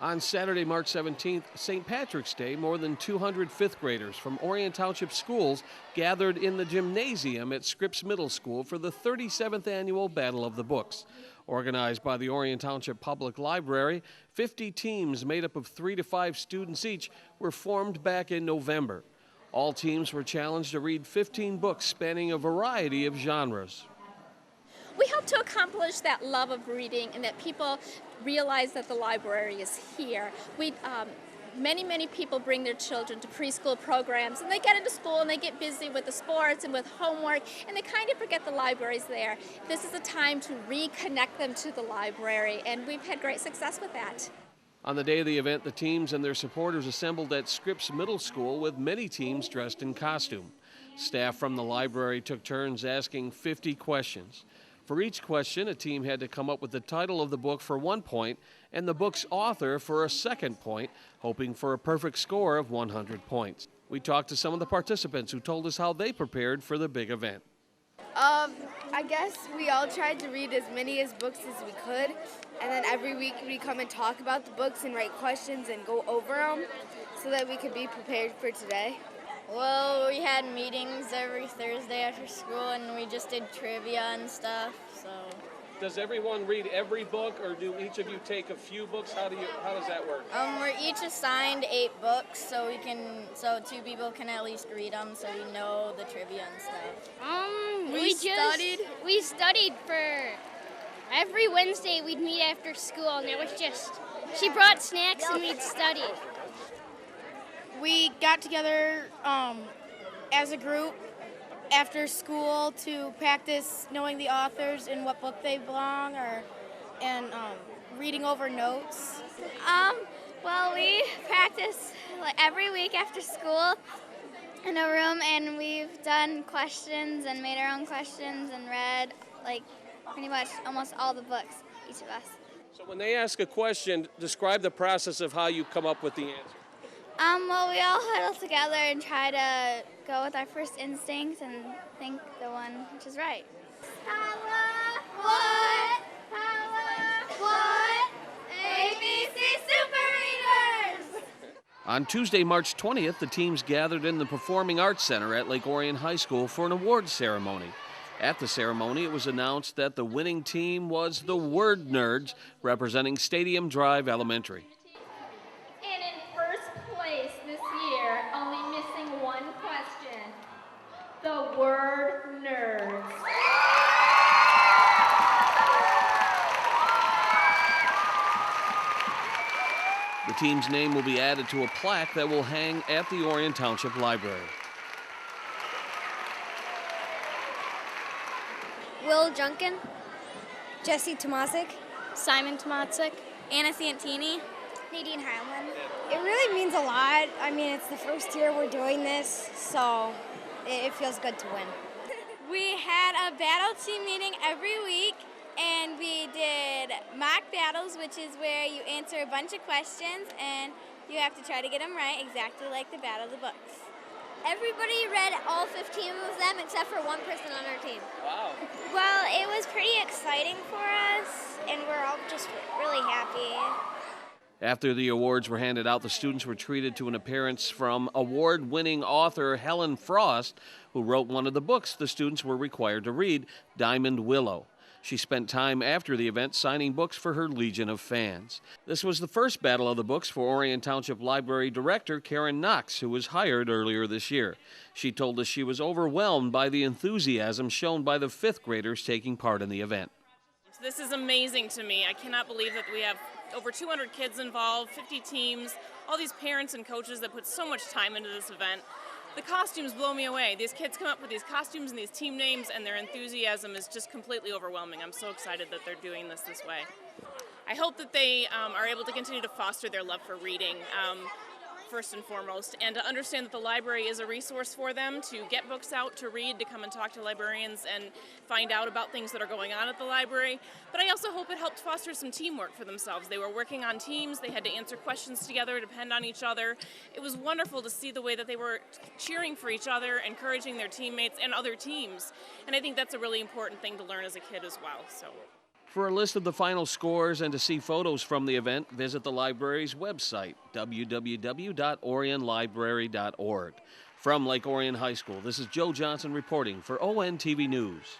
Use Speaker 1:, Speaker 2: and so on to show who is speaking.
Speaker 1: On Saturday, March 17th, St. Patrick's Day, more than 200 fifth graders from Orion Township schools gathered in the gymnasium at Scripps Middle School for the 37th annual Battle of the Books. Organized by the Orion Township Public Library, 50 teams made up of 3 to 5 students each were formed back in November. All teams were challenged to read 15 books spanning a variety of genres.
Speaker 2: We hope to accomplish that love of reading and that people realize that the library is here. Many people bring their children to preschool programs, and they get into school and they get busy with the sports and with homework, and they kind of forget the library's there. This is a time to reconnect them to the library, and we've had great success with that.
Speaker 1: On the day of the event, the teams and their supporters assembled at Scripps Middle School with many teams dressed in costume. Staff from the library took turns asking 50 questions. For each question, a team had to come up with the title of the book for 1 point and the book's author for a second point, hoping for a perfect score of 100 points. We talked to some of the participants who told us how they prepared for the big event.
Speaker 3: I guess we all tried to read as many books as we could, and then every week we come and talk about the books and write questions and go over them so that we could be prepared for today.
Speaker 4: Well, we had meetings every Thursday after school, and we just did trivia and stuff. So.
Speaker 1: Does everyone read every book, or do each of you take a few books? How does that work?
Speaker 4: We're each assigned 8 books, so 2 people can at least read them, so we know the trivia and stuff.
Speaker 5: We studied for every Wednesday. We'd meet after school, and it was just she brought snacks and we'd study.
Speaker 6: We got together as a group after school to practice knowing the authors and what book they belong, and reading over notes.
Speaker 5: Well, we practice every week after school in a room, and we've done questions and made our own questions and read pretty much almost all the books, each of us.
Speaker 1: So when they ask a question, describe the process of how you come up with the answer.
Speaker 5: Well, we all huddle together and try to go with our first instincts and think the one which is right.
Speaker 7: What? ABC Super Readers!
Speaker 1: On Tuesday, March 20th, the teams gathered in the Performing Arts Center at Lake Orion High School for an awards ceremony. At the ceremony, it was announced that the winning team was the Word Nerds, representing Stadium Drive Elementary.
Speaker 2: And in first place this year, only missing one question, the word nerds.
Speaker 1: The team's name will be added to a plaque that will hang at the Orion Township Library.
Speaker 3: Will Junkin,
Speaker 5: Jesse Tomasic,
Speaker 4: Simon Tomatsik, Anna Santini,
Speaker 5: Nadine Harlan.
Speaker 3: it really means a lot. I mean, it's the first year we're doing this, so it feels good to win.
Speaker 6: We had a battle team meeting every week, and we did mock battles, which is where you answer a bunch of questions and you have to try to get them right, exactly like the Battle of the Books.
Speaker 5: Everybody read all 15 of them except for one person on our team.
Speaker 1: Wow.
Speaker 5: Well, it was pretty exciting for us, and we're all just really happy.
Speaker 1: After the awards were handed out, the students were treated to an appearance from award-winning author Helen Frost, who wrote one of the books the students were required to read, Diamond Willow. She spent time after the event signing books for her legion of fans. This was the first Battle of the Books for Orion Township Library Director Karen Knox, who was hired earlier this year. She told us she was overwhelmed by the enthusiasm shown by the fifth graders taking part in the event.
Speaker 8: This is amazing to me. I cannot believe that we have over 200 kids involved, 50 teams, all these parents and coaches that put so much time into this event. The costumes blow me away. These kids come up with these costumes and these team names, and their enthusiasm is just completely overwhelming. I'm so excited that they're doing this way. I hope that they are able to continue to foster their love for reading, first and foremost, and to understand that the library is a resource for them to get books out, to read, to come and talk to librarians and find out about things that are going on at the library. But I also hope it helped foster some teamwork for themselves. They were working on teams, they had to answer questions together, depend on each other. It was wonderful to see the way that they were cheering for each other, encouraging their teammates and other teams. And I think that's a really important thing to learn as a kid as well. So.
Speaker 1: For a list of the final scores and to see photos from the event, visit the library's website, www.orionlibrary.org. From Lake Orion High School, this is Joe Johnson reporting for ONTV News.